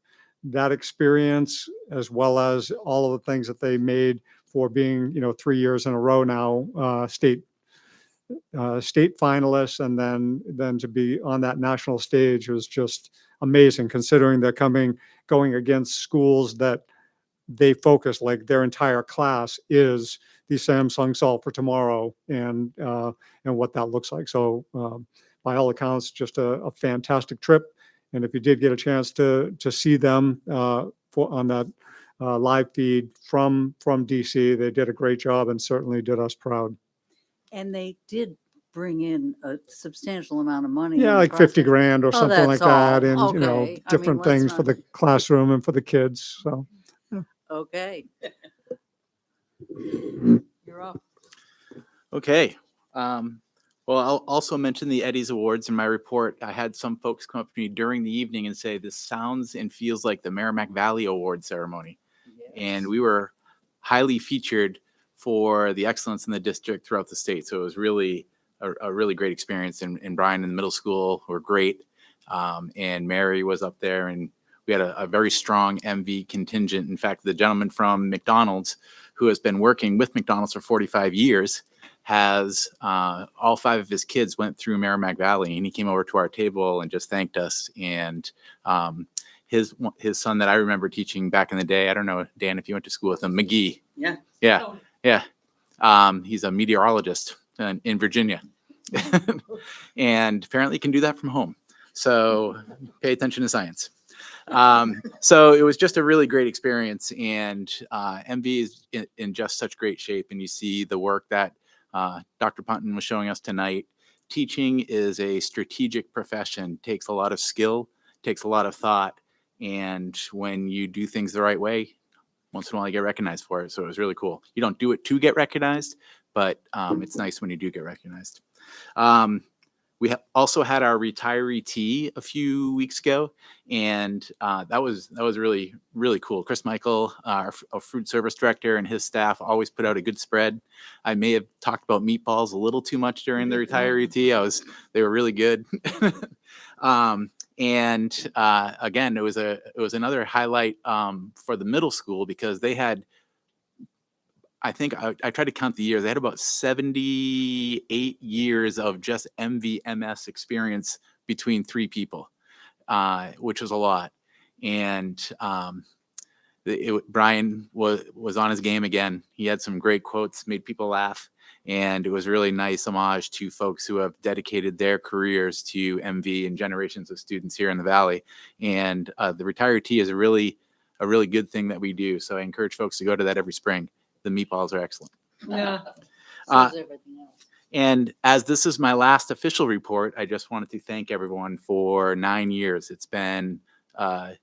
that experience, as well as all of the things that they made for being, 3 years in a row now, state finalists, and then to be on that national stage was just amazing, considering they're going against schools that they focus, like their entire class is the Samsung Solve for Tomorrow, and what that looks like. So by all accounts, just a fantastic trip. And if you did get a chance to see them on that live feed from DC, they did a great job and certainly did us proud. And they did bring in a substantial amount of money. Yeah, in the like 50 process. grand or something like that's all. that, and Okay. I mean, different let's things for not- the classroom and for the kids. So Okay. You're up. Okay. Well, I'll also mention the Eddie's Awards in my report. I had some folks come up to me during the evening and say, this sounds and feels like the Merrimack Valley Award ceremony. And we were highly featured for the excellence in the district throughout the state. So it was really a really great experience. And Brian in the middle school were great. And Mary was up there, and we had a very strong MV contingent. In fact, the gentleman from McDonald's, who has been working with McDonald's for 45 years, has all 5 of his kids went through Merrimack Valley, and he came over to our table and just thanked us. And his son that I remember teaching back in the day, I don't know, Dan, if you went to school with him, McGee. Yeah. He's a meteorologist in Virginia, and apparently can do that from home. So pay attention to science. So it was just a really great experience, and MV is in just such great shape. And you see the work that Dr. Punton was showing us tonight. Teaching is a strategic profession, takes a lot of skill, takes a lot of thought, and when you do things the right way, once in a while you get recognized for it. So it was really cool. You don't do it to get recognized, but it's nice when you do get recognized. We also had our retiree tea a few weeks ago, and that was really, really cool. Chris Michael, our food service director, and his staff always put out a good spread. I may have talked about meatballs a little too much during the retiree tea. They were really good. And again, it was another highlight for the middle school because they had, I think I tried to count the years. They had about 78 years of just MVMS experience between 3 people, which was a lot. And Brian was on his game again. He had some great quotes, made people laugh. And it was really nice homage to folks who have dedicated their careers to MV and generations of students here in the Valley. And the retiree tea is a really good thing that we do. So I encourage folks to go to that every spring. The meatballs are excellent. Yeah. And as this is my last official report, I just wanted to thank everyone for 9 years. It's been my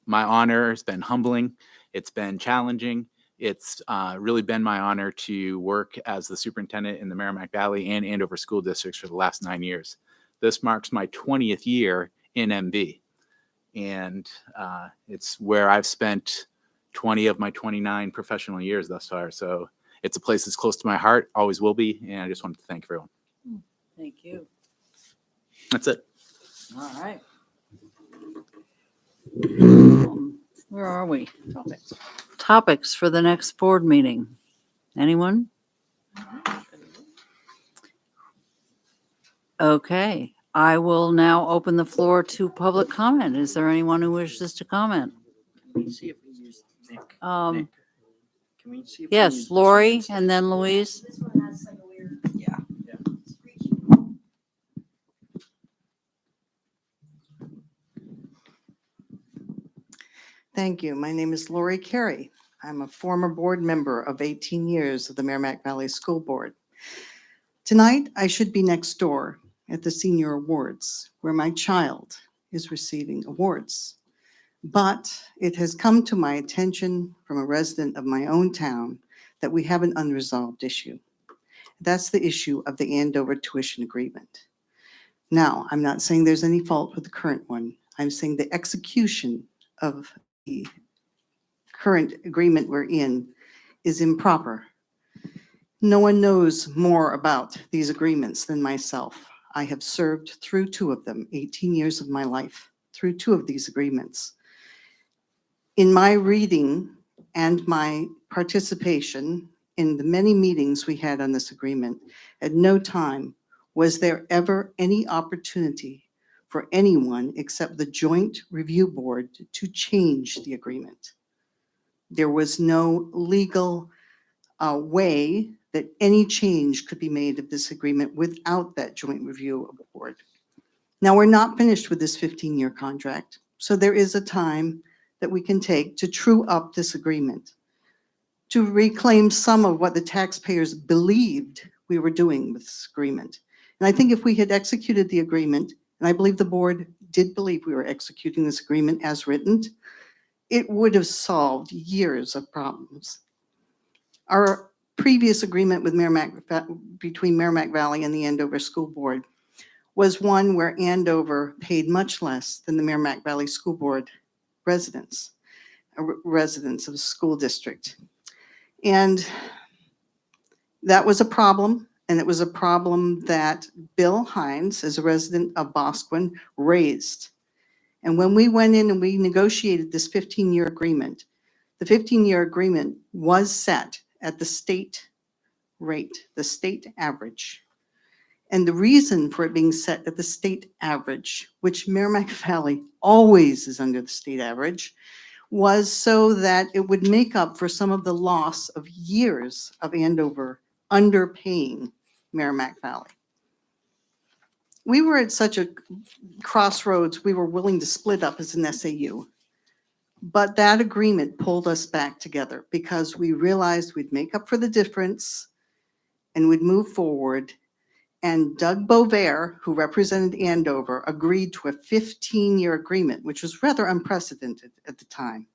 honor. It's been humbling. It's been challenging. It's really been my honor to work as the superintendent in the Merrimack Valley and Andover school districts for the last 9 years. This marks my 20th year in MV. And it's where I've spent 20 of my 29 professional years thus far. So it's a place that's close to my heart, always will be. And I just wanted to thank everyone. Thank you. That's it. All right. Where are we? Topics for the next board meeting. Anyone? Okay, I will now open the floor to public comment. Is there anyone who wishes to comment? Can we see if we use Nick? Nick, can we see if we Yes, use Lori this one? and then Louise. Yeah. Thank you. My name is Lori Carey. I'm a former board member of 18 years of the Merrimack Valley School Board. Tonight, I should be next door at the Senior Awards, where my child is receiving awards. But it has come to my attention from a resident of my own town that we have an unresolved issue. That's the issue of the Andover tuition agreement. Now, I'm not saying there's any fault with the current one. I'm saying the execution of the current agreement we're in is improper. No one knows more about these agreements than myself. I have served through 2 of them, 18 years of my life, through 2 of these agreements. In my reading and my participation in the many meetings we had on this agreement, at no time was there ever any opportunity for anyone except the Joint Review Board to change the agreement. There was no legal way that any change could be made of this agreement without that Joint Review Board. Now, we're not finished with this 15-year contract, so there is a time that we can take to true up this agreement, to reclaim some of what the taxpayers believed we were doing with this agreement. And I think if we had executed the agreement, and I believe the board did believe we were executing this agreement as written, it would have solved years of problems. Our previous agreement with between Merrimack Valley and the Andover School Board was one where Andover paid much less than the Merrimack Valley School Board residents of the school district. And that was a problem, and it was a problem that Bill Hines, as a resident of Bosquen, raised. And when we went in and we negotiated this 15-year agreement, the 15-year agreement was set at the state rate, the state average. And the reason for it being set at the state average, which Merrimack Valley always is under the state average, was so that it would make up for some of the loss of years of Andover underpaying Merrimack Valley. we were at such a crossroads, we were willing to split up as an SAU. But that agreement pulled us back together because we realized we'd make up for the difference and we'd move forward. And Doug Bovair, who represented Andover, agreed to a 15-year agreement, which was rather unprecedented at the time.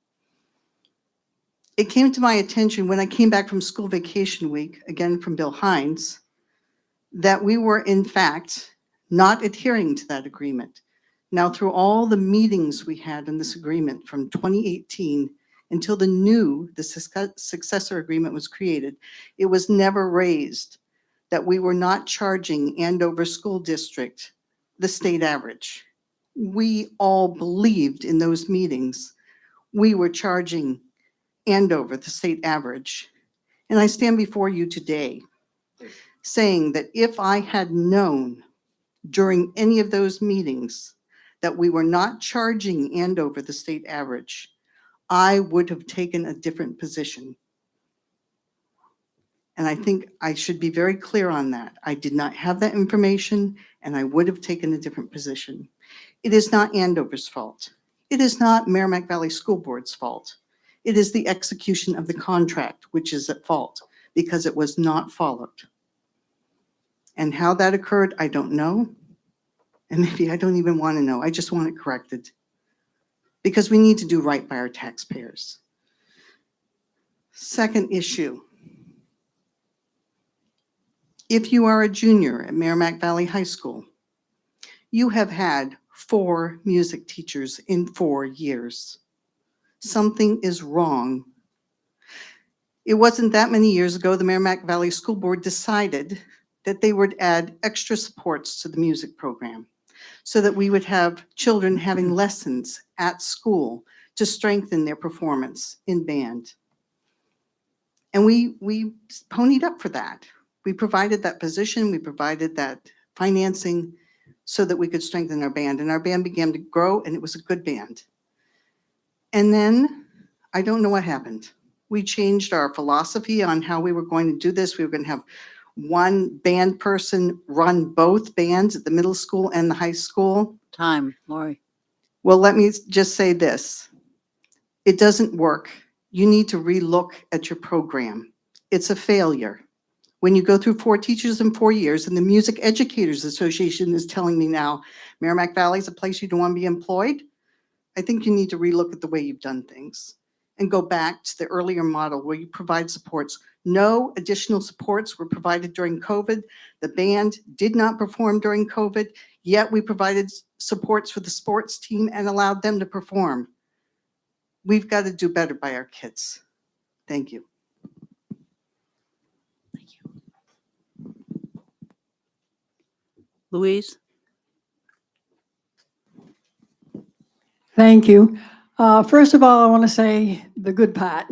It came to my attention when I came back from school vacation week, again from Bill Hines, that we were in fact not adhering to that agreement. Now, through all the meetings we had in this agreement from 2018 until the successor agreement was created, it was never raised that we were not charging Andover School District the state average. We all believed in those meetings we were charging Andover the state average. And I stand before you today saying that if I had known during any of those meetings that we were not charging Andover the state average, I would have taken a different position. And I think I should be very clear on that. I did not have that information and I would have taken a different position. It is not Andover's fault. It is not Merrimack Valley School Board's fault. It is the execution of the contract which is at fault because it was not followed. And how that occurred, I don't know. And maybe I don't even want to know. I just want it corrected because we need to do right by our taxpayers. Second issue. If you are a junior at Merrimack Valley High School, you have had 4 music teachers in 4 years. Something is wrong. It wasn't that many years ago the Merrimack Valley School Board decided that they would add extra supports to the music program so that we would have children having lessons at school to strengthen their performance in band. And we ponied up for that. We provided that position, we provided that financing so that we could strengthen our band. And our band began to grow and it was a good band. And then I don't know what happened. We changed our philosophy on how we were going to do this. We were going to have one band person run both bands at the middle school and the high school. Time, Lori. Well, let me just say this. It doesn't work. You need to relook at your program. It's a failure. When you go through 4 teachers in 4 years, and the Music Educators Association is telling me now, Merrimack Valley is a place you don't want to be employed, I think you need to relook at the way you've done things and go back to the earlier model where you provide supports. No additional supports were provided during COVID. The band did not perform during COVID, yet we provided supports for the sports team and allowed them to perform. We've got to do better by our kids. Thank you. Louise? Thank you. First of all, I want to say the good part.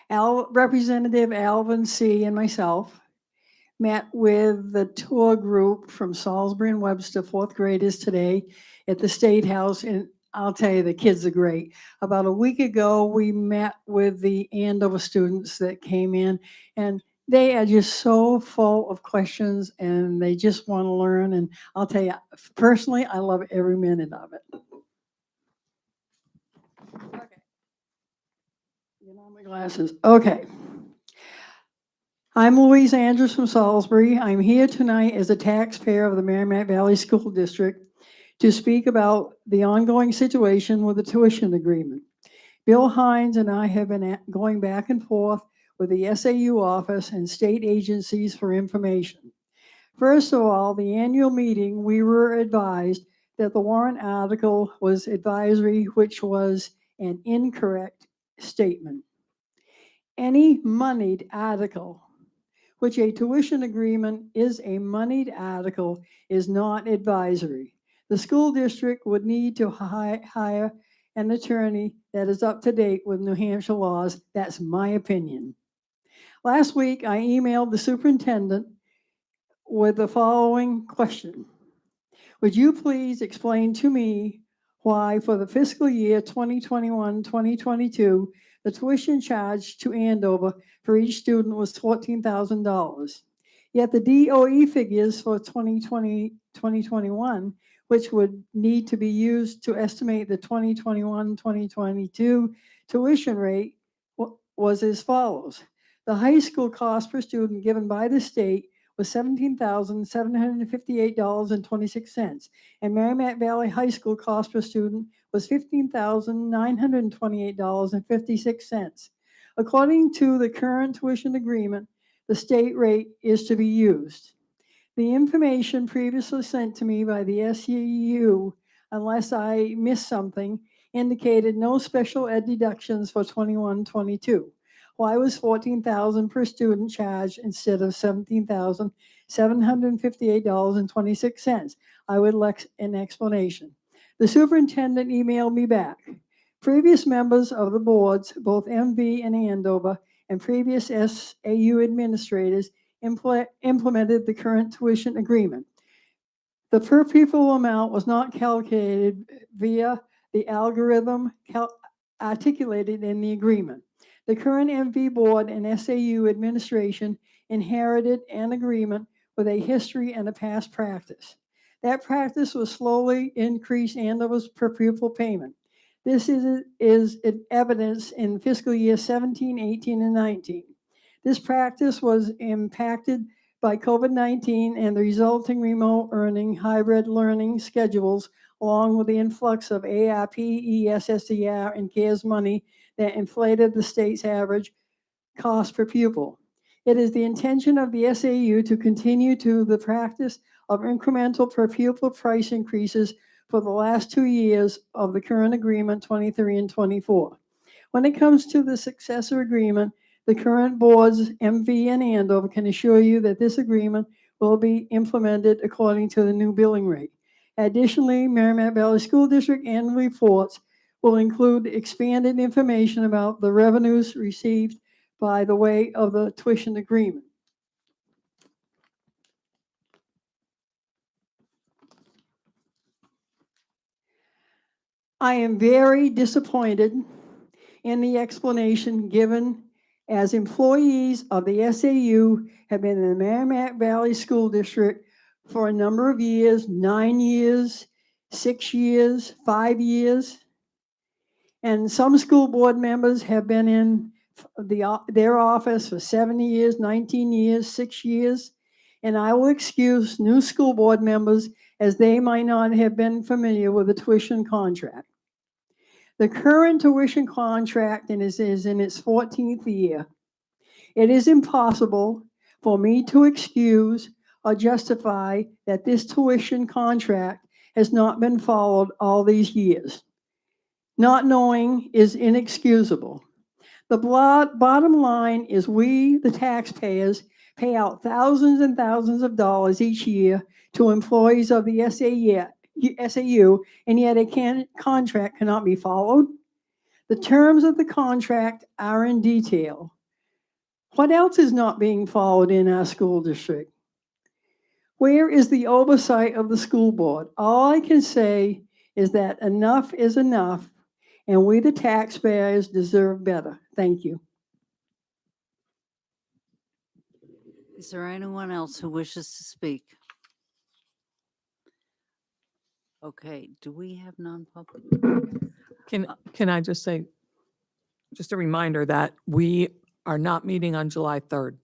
Representative Alvin C. and myself met with the tour group from Salisbury and Webster, 4th graders today at the State House, and I'll tell you, the kids are great. About a week ago, we met with the Andover students that came in, and they are just so full of questions, and they just want to learn, and I'll tell you, personally, I love every minute of it. Okay. Get on my glasses. Okay. I'm Louise Andrews from Salisbury. I'm here tonight as a taxpayer of the Merrimack Valley School District to speak about the ongoing situation with the tuition agreement. Bill Hines and I have been going back and forth with the SAU office and state agencies for information. First of all, the annual meeting, we were advised that the warrant article was advisory, which was an incorrect statement. Any moneyed article, which a tuition agreement is a moneyed article, is not advisory. The school district would need to hire an attorney that is up to date with New Hampshire laws. That's my opinion. Last week, I emailed the superintendent with the following question. Would you please explain to me why for the fiscal year 2021-2022, the tuition charge to Andover for each student was $14,000. Yet the DOE figures for 2020-21 2021, which would need to be used to estimate the 2021-2022 tuition rate was as follows. The high school cost per student given by the state was $17,758.26, and Merrimack Valley High School cost per student was $15,928.56. According to the current tuition agreement, the state rate is to be used. The information previously sent to me by the SEU, unless I missed something, indicated no special ed deductions for 21-22. Why was $14,000 per student charged instead of $17,758.26? I would like an explanation. The superintendent emailed me back. Previous members of the boards, both MV and Andover, and previous SAU administrators implemented the current tuition agreement. The per pupil amount was not calculated via the algorithm articulated in the agreement. The current MV board and SAU administration inherited an agreement with a history and a past practice. That practice was slowly increased Andover's per pupil payment. This is evidence in fiscal year 17, 18, and 19. This practice was impacted by COVID-19 and the resulting remote earning hybrid learning schedules, along with the influx of ARP, ESSER, and CARES money that inflated the state's average cost per pupil. It is the intention of the SAU to continue to the practice of incremental per pupil price increases for the last 2 years of the current agreement, 23 and 24. When it comes to the successor agreement, the current boards, MV and Andover, can assure you that this agreement will be implemented according to the new billing rate. Additionally, Merrimack Valley School District annual reports will include expanded information about the revenues received by the way of the tuition agreement. I am very disappointed in the explanation given, as employees of the SAU have been in the Merrimack Valley School District for a number of years, 9 years, 6 years, 5 years. And some school board members have been in their office for 7 years, 19 years, 6 years. And I will excuse new school board members as they might not have been familiar with the tuition contract. The current tuition contract is in its 14th year. It is impossible for me to excuse or justify that this tuition contract has not been followed all these years. Not knowing is inexcusable. The bottom line is we, the taxpayers, pay out thousands and thousands of dollars each year to employees of the SAU, and yet a contract cannot be followed. The terms of the contract are in detail. What else is not being followed in our school district? Where is the oversight of the school board? All I can say is that enough is enough, and we, the taxpayers, deserve better. Thank you. Is there anyone else who wishes to speak? Okay, do we have non-public? Can I just say, just a reminder that we are not meeting on July 3rd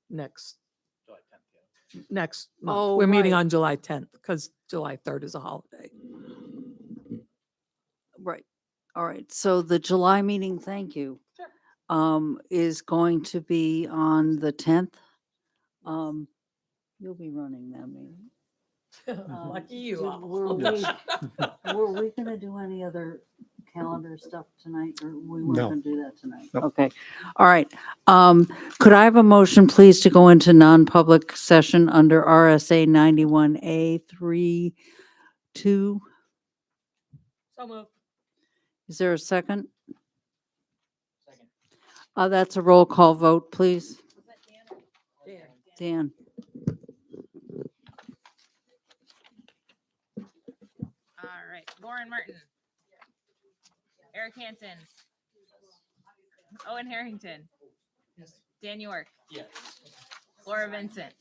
next month. Oh, We're meeting right. on July 10th because July 3rd is a holiday. Right. All right. So the July meeting, thank you, is going to be on the 10th. You'll be running that meeting. Lucky you Did- all. Were we going to do any other calendar stuff tonight, or we weren't No. going to do that tonight? Nope. Okay. All right. Could I have a motion, please, to go into non-public session under RSA 91A 3(2)? So moved. Is there a second? That's a roll call vote, please. Dan. All right, Lauren Martin. Eric Hansen. Owen Harrington. Dan York. Yes. Laura Vincent.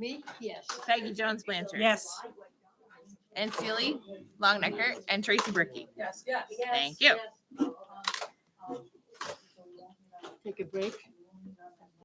Me? Yes. Peggy Jones Blanchard. Yes. And Sealy, Longnecker, and Tracy Bricky. Yes. Thank you. Take a break.